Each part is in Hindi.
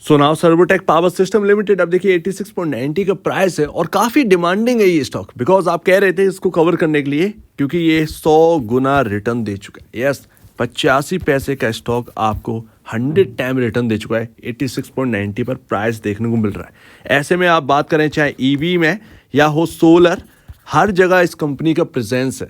So now Servotech power system limited, अब देखिए 86.90 का प्राइस है और काफ़ी डिमांडिंग है ये स्टॉक, बिकॉज आप कह रहे थे इसको कवर करने के लिए, क्योंकि ये 100 गुना रिटर्न दे चुका है। यस, 85 पैसे का स्टॉक आपको 100 टाइम रिटर्न दे चुका है। 86.90 पर प्राइस देखने को मिल रहा है। ऐसे में आप बात करें चाहे ईवी में या हो सोलर, हर जगह इस कंपनी का प्रेजेंस है।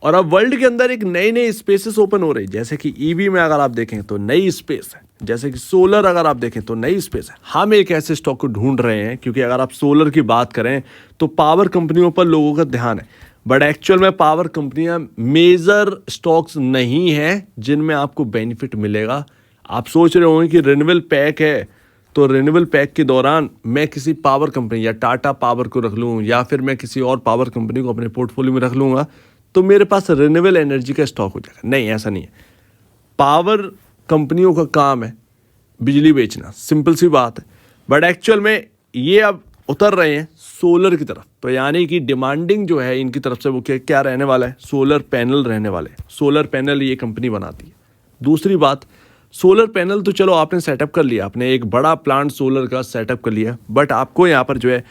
और अब वर्ल्ड के अंदर एक नई नई स्पेसेस ओपन हो रही है, जैसे कि ईवी में अगर आप देखें तो नई स्पेस है, जैसे कि सोलर अगर आप देखें तो नई स्पेस है। हम एक ऐसे स्टॉक को ढूंढ रहे हैं, क्योंकि अगर आप सोलर की बात करें तो पावर कंपनियों पर लोगों का ध्यान है, बट एक्चुअल में पावर कंपनियां मेजर स्टॉक्स नहीं हैं जिनमें आपको बेनिफिट मिलेगा। आप सोच रहे होंगे कि रिन्यूएबल पैक है, तो रिन्यूएबल पैक के दौरान मैं किसी पावर कंपनी या टाटा पावर को रख लूँ या फिर मैं किसी और पावर कंपनी को अपने पोर्टफोलियो में रख लूँगा तो मेरे पास रिन्यूएबल एनर्जी का स्टॉक हो जाएगा। नहीं, ऐसा नहीं है। पावर कंपनियों का काम है बिजली बेचना, सिंपल सी बात है, बट एक्चुअल में ये अब उतर रहे हैं सोलर की तरफ। तो यानी कि डिमांडिंग जो है इनकी तरफ से वो क्या रहने वाला है, सोलर पैनल रहने वाले हैं। सोलर पैनल ये कंपनी बनाती है। दूसरी बात, सोलर पैनल तो चलो आपने सेटअप कर लिया, आपने एक बड़ा प्लांट सोलर का सेटअप कर लिया, बट आपको यहाँ पर जो है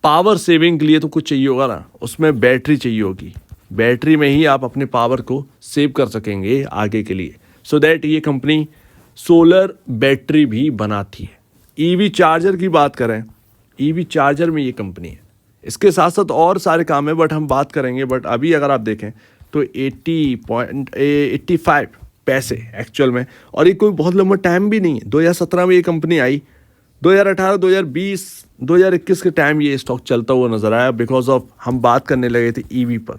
पावर सेविंग के लिए तो कुछ चाहिए होगा ना, उसमें बैटरी चाहिए होगी। बैटरी में ही आप अपने पावर को सेव कर सकेंगे आगे के लिए। सो दैट ये कंपनी सोलर बैटरी भी बनाती है। ईवी चार्जर की बात करें, ईवी चार्जर में ये कंपनी है। इसके साथ साथ और सारे काम है, बट हम बात करेंगे। बट अभी अगर आप देखें तो 80.85 पैसे एक्चुअल में, और ये कोई बहुत लंबा टाइम भी नहीं है। 2017 में ये कंपनी आई, 2018, 2020, 2021 के टाइम ये स्टॉक चलता हुआ नजर आया, बिकॉज ऑफ हम बात करने लगे थे ईवी पर,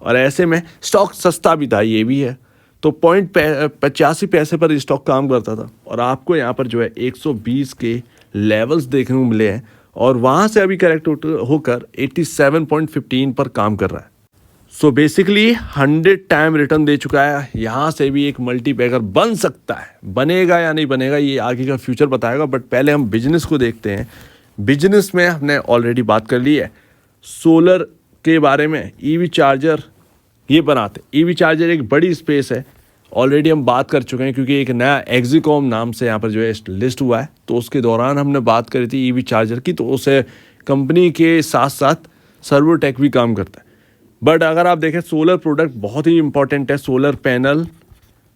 और ऐसे में स्टॉक सस्ता भी था, ये भी है। तो 85 पैसे पर स्टॉक काम करता था, और आपको यहाँ पर जो है 120 के लेवल्स देखने को मिले हैं, और वहाँ से अभी करेक्ट होकर 87.15 पर काम कर रहा है। सो बेसिकली 100 टाइम रिटर्न दे चुका है। यहाँ से भी एक मल्टीपैकर बन सकता है, बनेगा या नहीं बनेगा ये आगे का फ्यूचर बताएगा। बट पहले हम बिजनेस को देखते हैं। बिजनेस में हमने ऑलरेडी बात कर ली है सोलर के बारे में। ईवी चार्जर ये बनाते, ईवी चार्जर एक बड़ी स्पेस है, ऑलरेडी हम बात कर चुके हैं, क्योंकि एक नया एक्सिकॉम नाम से यहाँ पर जो है लिस्ट हुआ है, तो उसके दौरान हमने बात करी थी ईवी चार्जर की। तो उसे कंपनी के साथ साथ सर्वोटेक भी काम करता है। बट अगर आप देखें सोलर प्रोडक्ट बहुत ही इंपॉर्टेंट है, सोलर पैनल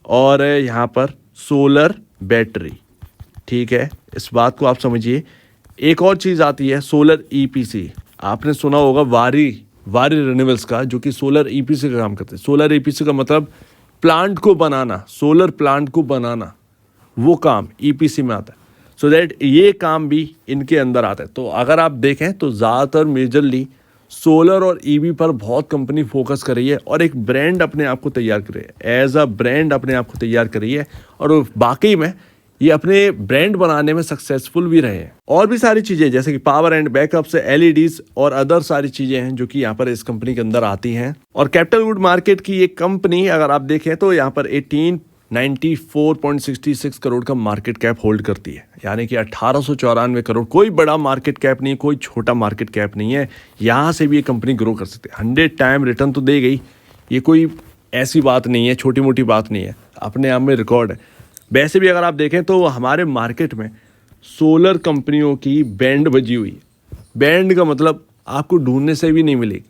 और यहाँ पर सोलर बैटरी, ठीक है, इस बात को आप समझिए। एक और चीज़ आती है सोलर ईपीसी, आपने सुना होगा वारी रिन्यूएबल्स का, जो कि सोलर ईपीसी का काम करते हैं। सोलर ईपीसी का मतलब प्लांट को बनाना, सोलर प्लांट को बनाना, वो काम ईपीसी में आता है। सो दैट ये काम भी इनके अंदर आता है। तो अगर आप देखें तो ज़्यादातर मेजरली सोलर और ईवी पर बहुत कंपनी फोकस कर रही है, और एक ब्रांड अपने आप को तैयार कर रही है, एज अ ब्रांड अपने आप को तैयार कर रही है, और बाकी में ये अपने ब्रांड बनाने में सक्सेसफुल भी रहे हैं। और भी सारी चीज़ें जैसे कि पावर एंड बैकअप से एलईडीज और अदर सारी चीज़ें हैं जो कि यहाँ पर इस कंपनी के अंदर आती हैं। और कैपिटल गुड मार्केट की ये कंपनी अगर आप देखें तो यहाँ पर 1894.66 करोड़ का मार्केट कैप होल्ड करती है, यानी कि 1894 करोड़। कोई बड़ा मार्केट कैप नहीं, कोई छोटा मार्केट कैप नहीं है। यहाँ से भी ये कंपनी ग्रो कर सकती है। 100 टाइम रिटर्न तो दे गई, ये कोई ऐसी बात नहीं है, छोटी मोटी बात नहीं है, अपने आप में रिकॉर्ड है। वैसे भी अगर आप देखें तो हमारे मार्केट में सोलर कंपनियों की बैंड बजी हुई है। बैंड का मतलब आपको ढूंढने से भी नहीं मिलेगी,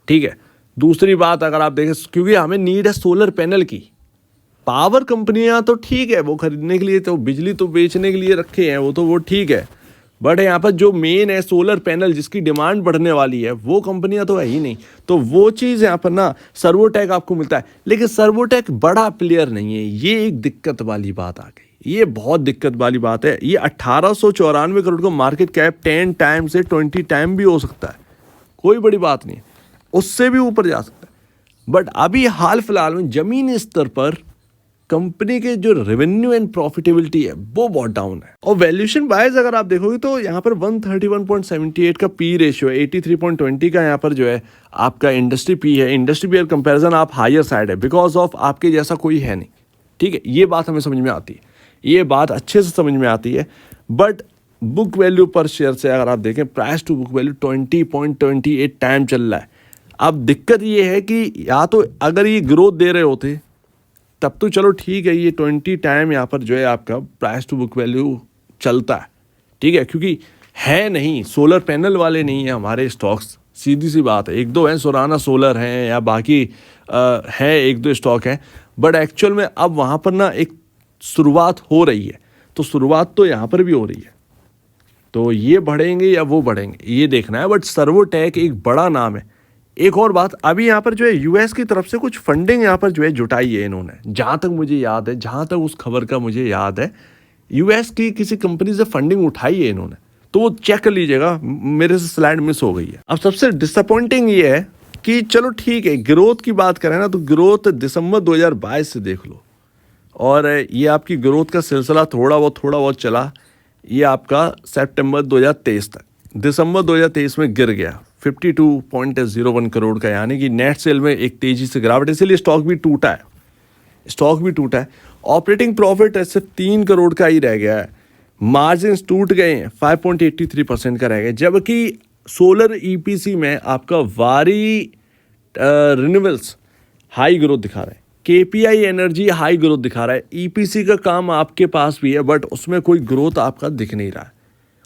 ठीक है। दूसरी बात अगर आप देखें, क्योंकि हमें नीड है सोलर पैनल की। पावर कंपनियां तो ठीक है, वो खरीदने के लिए, तो बिजली तो बेचने के लिए रखे हैं, वो ठीक है, बट यहाँ पर जो मेन है सोलर पैनल जिसकी डिमांड बढ़ने वाली है, वो कंपनियां तो है ही नहीं। तो वो चीज़ यहाँ पर ना सर्वोटेक आपको मिलता है, लेकिन सर्वोटेक बड़ा प्लेयर नहीं है। ये एक दिक्कत वाली बात आ गई, ये बहुत दिक्कत वाली बात है। ये 1894 करोड़ का मार्केट कैप 10 टाइम से 20 टाइम भी हो सकता है, कोई बड़ी बात नहीं है, उससे भी ऊपर जा सकता है। बट अभी हाल फिलहाल में जमीनी स्तर पर कंपनी के जो रेवेन्यू एंड प्रॉफिटेबिलिटी है वो बहुत डाउन है। और वैल्यूएशन वाइज अगर आप देखोगे तो यहाँ पर 131.78 का पी रेशियो है, 83.20 का यहाँ पर जो है आपका इंडस्ट्री पी है। इंडस्ट्री पी कंपैरिजन आप हायर साइड है, बिकॉज ऑफ आपके जैसा कोई है नहीं, ठीक है। ये बात हमें समझ में आती है, ये बात अच्छे से समझ में आती है। बट बुक वैल्यू पर शेयर से अगर आप देखें, price to book value 20.28 time चल रहा है। अब दिक्कत ये है कि या तो अगर ये ग्रोथ दे रहे होते तब तो चलो ठीक है, ये 20 टाइम यहाँ पर जो है आपका प्राइस टू बुक वैल्यू चलता है, ठीक है, क्योंकि है नहीं, सोलर पैनल वाले नहीं है हमारे स्टॉक्स, सीधी सी बात है। एक दो हैं, सुराना सोलर हैं या बाकी है एक दो स्टॉक हैं, बट एक्चुअल में अब वहाँ पर ना एक शुरुआत हो रही है, तो शुरुआत तो यहाँ पर भी हो रही है। तो ये बढ़ेंगे या वो बढ़ेंगे ये देखना है, बट सर्वोटेक एक बड़ा नाम है। एक और बात, अभी यहाँ पर जो है यूएस की तरफ से कुछ फंडिंग यहाँ पर जो है जुटाई है इन्होंने, जहाँ तक मुझे याद है, जहाँ तक उस खबर का मुझे याद है, यूएस की किसी कंपनी से फंडिंग उठाई है इन्होंने, तो वो चेक कर लीजिएगा, मेरे से स्लाइड मिस हो गई है। अब सबसे डिसअपॉइंटिंग ये है कि चलो ठीक है, ग्रोथ की बात करें ना, तो ग्रोथ दिसंबर 2022 से देख लो, और ये आपकी ग्रोथ का सिलसिला थोड़ा बहुत चला, ये आपका सितंबर 2023 तक, दिसंबर 2023 में गिर गया 52.01 करोड़ का, यानी कि नेट सेल में एक तेजी से गिरावट, इसलिए स्टॉक भी टूटा है। ऑपरेटिंग प्रॉफिट सिर्फ 3 करोड़ का ही रह गया है, मार्जिन टूट गए हैं, 5.83% का रह गया, जबकि सोलर ईपीसी में आपका वारी रिन्यूएबल्स हाई ग्रोथ दिखा रहा है, केपीआई एनर्जी हाई ग्रोथ दिखा रहा है। ईपीसी का काम आपके पास भी है, बट उसमें कोई ग्रोथ आपका दिख नहीं रहा है।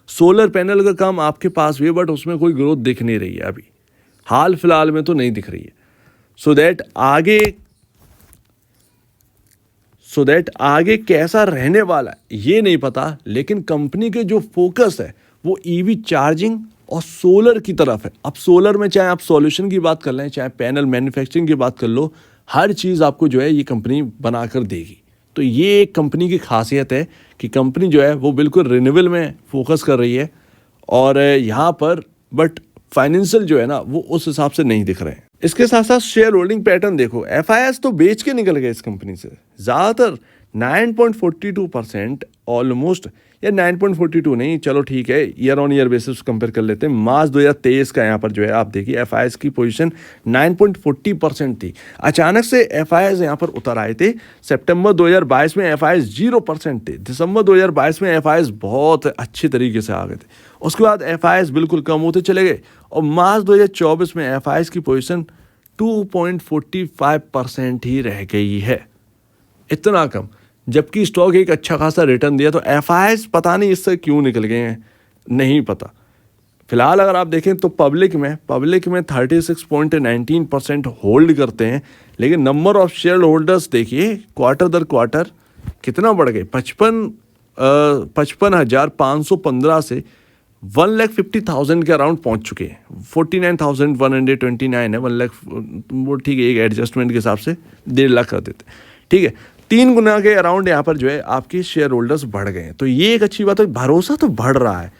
सोलर पैनल का काम आपके पास भी है, बट उसमें कोई ग्रोथ दिख नहीं रही है, अभी हाल फिलहाल में तो नहीं दिख रही है। सो दैट आगे कैसा रहने वाला है ये नहीं पता, लेकिन कंपनी के जो फोकस है वो ईवी चार्जिंग और सोलर की तरफ है। अब सोलर में चाहे आप सॉल्यूशन की बात कर लें, चाहे पैनल मैन्युफैक्चरिंग की बात कर लो, हर चीज़ आपको जो है ये कंपनी बना कर देगी। तो ये एक कंपनी की खासियत है कि कंपनी जो है वो बिल्कुल रिन्यूएबल में फोकस कर रही है, और यहाँ पर बट फाइनेंशियल जो है ना वो उस हिसाब से नहीं दिख रहे हैं। इसके साथ साथ शेयर होल्डिंग पैटर्न देखो, एफआईएस तो बेच के निकल गए इस कंपनी से, ज़्यादातर 9.42% ऑलमोस्ट, या 9.42 नहीं, चलो ठीक है, year on year basis compare कर लेते हैं। मार्च 2023 का यहाँ पर जो है आप देखिए एफआईएस की पोजीशन 9.40% थी, अचानक से एफआईएस यहाँ पर उतर आए थे। सितंबर 2022 में एफआईएस 0% थे, दिसंबर 2022 में एफआईएस बहुत अच्छे तरीके से आ गए थे, उसके बाद एफआईएस बिल्कुल कम होते चले गए, और मार्च 2024 में एफआईएस की पोजीशन 2.45% ही रह गई है, इतना कम, जबकि स्टॉक एक अच्छा खासा रिटर्न दिया। तो एफआईएस पता नहीं इससे क्यों निकल गए हैं, नहीं पता। फिलहाल अगर आप देखें तो पब्लिक में 36.19% होल्ड करते हैं, लेकिन नंबर ऑफ शेयर होल्डर्स देखिए क्वार्टर दर क्वार्टर कितना बढ़ गए, 55,515 से 1,50,000 के अराउंड पहुंच चुके हैं। 49,129 है, 1 लाख, वो ठीक है, एक एडजस्टमेंट के हिसाब से 1.5 लाख कर देते, ठीक है, 3 गुना के अराउंड यहाँ पर जो है आपके शेयर होल्डर्स बढ़ गए हैं। तो ये एक अच्छी बात है, भरोसा तो बढ़ रहा है।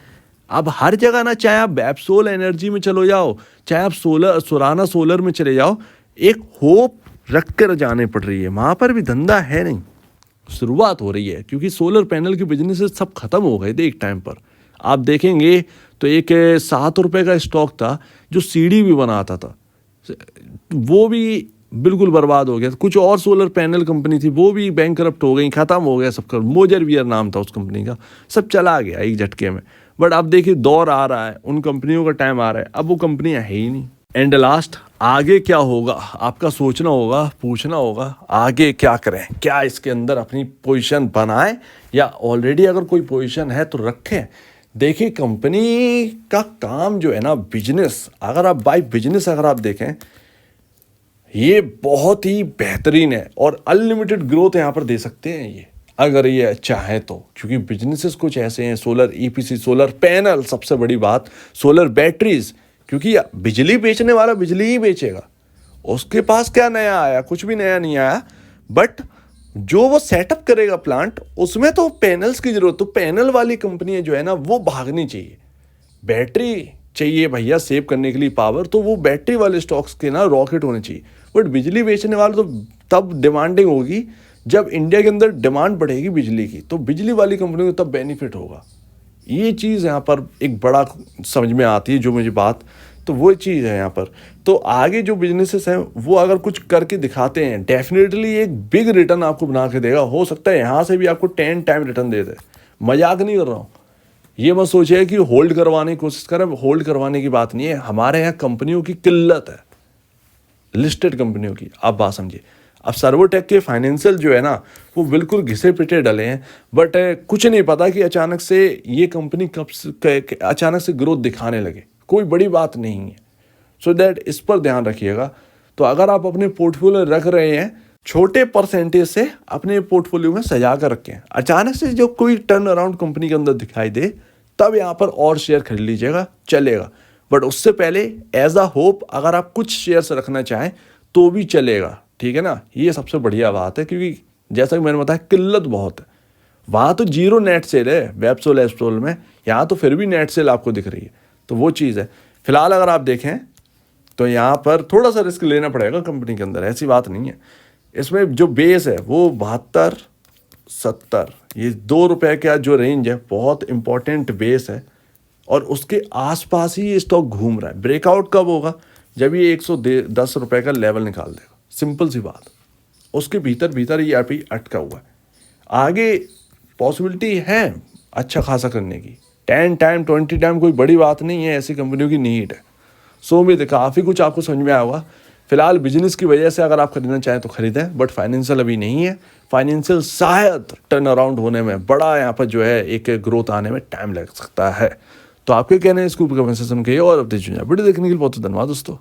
अब हर जगह ना, चाहे आप बैपसोल एनर्जी में चलो जाओ, चाहे आप सुराना सोलर में चले जाओ, एक होप रख कर जाने पड़ रही है, वहाँ पर भी धंधा है नहीं, शुरुआत हो रही है, क्योंकि सोलर पैनल के बिजनेस सब खत्म हो गए थे एक टाइम पर। आप देखेंगे तो एक 7 रुपये का स्टॉक था जो सीडी भी बनाता था, वो भी बिल्कुल बर्बाद हो गया। कुछ और सोलर पैनल कंपनी थी वो भी बैंकरप्ट हो गई, ख़त्म हो गया सबका, मोजरवियर नाम था उस कंपनी का, सब चला गया एक झटके में। बट अब देखिए दौर आ रहा है, उन कंपनियों का टाइम आ रहा है, अब वो कंपनियां है ही नहीं। एंड लास्ट, आगे क्या होगा आपका सोचना होगा, पूछना होगा, आगे क्या करें, क्या इसके अंदर अपनी पोजीशन बनाएं, या ऑलरेडी अगर कोई पोजीशन है तो रखें। देखिए कंपनी का काम जो है ना, बिजनेस, अगर आप बाय बिजनेस अगर आप देखें, ये बहुत ही बेहतरीन है, और अनलिमिटेड ग्रोथ यहाँ पर दे सकते हैं ये, अगर ये चाहे तो, क्योंकि बिजनेसेस कुछ ऐसे हैं, सोलर ईपीसी, सोलर पैनल, सबसे बड़ी बात सोलर बैटरीज, क्योंकि बिजली बेचने वाला बिजली ही बेचेगा, उसके पास क्या नया आया, कुछ भी नया नहीं आया, बट जो वो सेटअप करेगा प्लांट, उसमें तो पैनल्स की जरूरत, तो पैनल वाली कंपनियां जो है ना वो भागनी चाहिए। बैटरी चाहिए भैया सेव करने के लिए पावर, तो वो बैटरी वाले स्टॉक्स के ना रॉकेट होने चाहिए। बट बिजली बेचने वाले तो तब डिमांडिंग होगी जब इंडिया के अंदर डिमांड बढ़ेगी बिजली की, तो बिजली वाली कंपनियों को तब बेनिफिट होगा। ये चीज़ यहाँ पर एक बड़ा समझ में आती है जो मुझे बात, तो वो चीज़ है यहाँ पर। तो आगे जो बिजनेसेस हैं वो अगर कुछ करके दिखाते हैं, डेफिनेटली एक बिग रिटर्न आपको बना के देगा। हो सकता है यहाँ से भी आपको 10 टाइम रिटर्न दे दे, मजाक नहीं कर रहा हूँ। ये मत सोचिए कि होल्ड करवाने की कोशिश करें, होल्ड करवाने की बात नहीं है, हमारे यहाँ कंपनियों की किल्लत है, लिस्टेड कंपनियों की, आप बात समझिए। अब सर्वोटेक के फाइनेंशियल जो है ना वो बिल्कुल घिसे पिटे डले हैं, बट कुछ नहीं पता कि अचानक से ये कंपनी अचानक से ग्रोथ दिखाने लगे, कोई बड़ी बात नहीं है। सो दैट इस पर ध्यान रखिएगा। तो अगर आप अपने पोर्टफोलियो रख रहे हैं, छोटे परसेंटेज से अपने पोर्टफोलियो में सजा कर रखें। अचानक से जो कोई टर्न अराउंड कंपनी के अंदर दिखाई दे तब यहाँ पर और शेयर खरीद लीजिएगा, चलेगा। बट उससे पहले एज अ होप अगर आप कुछ शेयर्स रखना चाहें तो भी चलेगा, ठीक है ना। ये सबसे बढ़िया बात है, क्योंकि जैसा कि मैंने बताया किल्लत बहुत है। वहाँ तो जीरो नेट सेल है वेबसोल एप्सोल में, यहाँ तो फिर भी नेट सेल आपको दिख रही है, तो वो चीज़ है। फिलहाल अगर आप देखें तो यहाँ पर थोड़ा सा रिस्क लेना पड़ेगा कंपनी के अंदर, ऐसी बात नहीं है। इसमें जो बेस है वो 72-70, ये ₹2 का जो रेंज है बहुत इंपॉर्टेंट बेस है, और उसके आसपास ही ये स्टॉक घूम रहा है। ब्रेकआउट कब होगा? जब ये ₹110 का लेवल निकाल देगा, सिंपल सी बात। उसके भीतर ये अभी अटका हुआ है, आगे पॉसिबिलिटी है अच्छा खासा करने की। 10 टाइम 20 टाइम कोई बड़ी बात नहीं है, ऐसी कंपनियों की नीड है। सो उम्मीद है काफ़ी कुछ आपको समझ में आया होगा। फिलहाल बिजनेस की वजह से अगर आप खरीदना चाहें तो खरीदें, बट फाइनेंशियल अभी नहीं है। फाइनेंशियल शायद टर्न अराउंड होने में, बड़ा यहाँ पर जो है एक ग्रोथ आने में टाइम लग सकता है। तो आपके कहने हैं इसको कमेंट सेक्शन में कहिए, और अपडेट वीडियो देखने के लिए बहुत धन्यवाद दोस्तों।